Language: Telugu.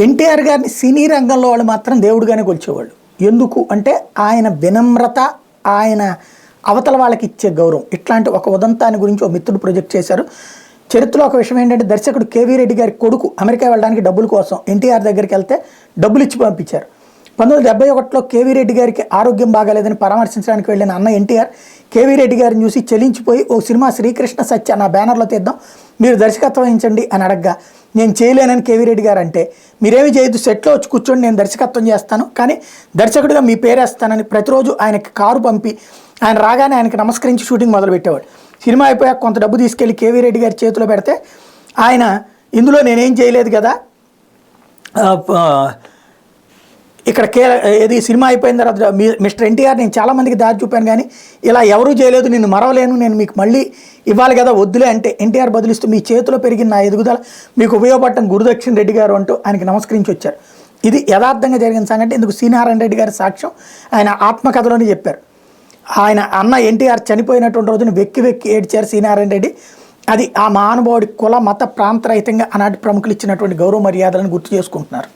ఎన్టీఆర్ గారిని సినీ రంగంలో వాళ్ళు మాత్రం దేవుడిగానే కొలిచేవాళ్ళు. ఎందుకు అంటే ఆయన వినమ్రత, ఆయన అవతల వాళ్ళకి ఇచ్చే గౌరవం. ఇట్లాంటి ఒక ఉదంతాన్ని గురించి ఒక మిత్రుడు ప్రొజెక్ట్ చేశారు. చరిత్రలో ఒక విషయం ఏంటంటే, దర్శకుడు కేవీ రెడ్డి గారి కొడుకు అమెరికా వెళ్ళడానికి డబ్బుల కోసం ఎన్టీఆర్ దగ్గరికి వెళ్తే డబ్బులు ఇచ్చి పంపించారు. 1971లో కేవీ రెడ్డి గారికి ఆరోగ్యం బాగాలేదని పరామర్శించడానికి వెళ్ళిన అన్న ఎన్టీఆర్ కేవీ రెడ్డి గారిని చూసి చెలించిపోయి, ఓ సినిమా శ్రీకృష్ణ సత్య నా బ్యానర్లో తీద్దాం, మీరు దర్శకత్వం వహించండి అని అడగ్గా, నేను చేయలేనని కేవీ రెడ్డి గారు అంటే, మీరేమి చేయొద్దు, సెట్లో వచ్చి కూర్చొని నేను దర్శకత్వం చేస్తాను, కానీ దర్శకుడిగా మీ పేరేస్తానని ప్రతిరోజు ఆయనకి కారు పంపి ఆయన రాగానే ఆయనకి నమస్కరించి షూటింగ్ మొదలుపెట్టేవాడు. సినిమా అయిపోయాక కొంత డబ్బు తీసుకెళ్లి కేవీ రెడ్డి గారి చేతిలో పెడితే ఆయన, ఇందులో నేనేం చేయలేదు కదా, ఇక్కడ ఏది సినిమా అయిపోయిన తర్వాత మిస్టర్ ఎన్టీఆర్ నేను చాలామందికి దారి చూపాను, కానీ ఇలా ఎవరూ చేయలేదు, నిన్ను మరవలేను, నేను మీకు మళ్ళీ ఇవ్వాలి కదా, వద్దులే అంటే ఎన్టీఆర్ బదులిస్తూ మీ చేతిలో పెరిగిన నా ఎదుగుదల మీకు ఉపయోగపడటం గురుదక్షిణ రెడ్డి గారు అంటూ ఆయనకి నమస్కరించి వచ్చారు. ఇది యథార్థంగా జరిగిన సంగతి. ఇందుకు శ్రీనారాయణ రెడ్డి గారి సాక్ష్యం ఆయన ఆత్మకథలోనే చెప్పారు. ఆయన అన్న ఎన్టీఆర్ చనిపోయినటువంటి రోజున వెక్కి వెక్కి ఏడ్చారు శ్రీనారాయణ రెడ్డి. అది ఆ మహానుభావుడి కుల మత ప్రాంతరహితంగా ఆనాటి ప్రముఖులు ఇచ్చినటువంటి గౌరవ మర్యాదలను గుర్తు చేసుకుంటున్నారు.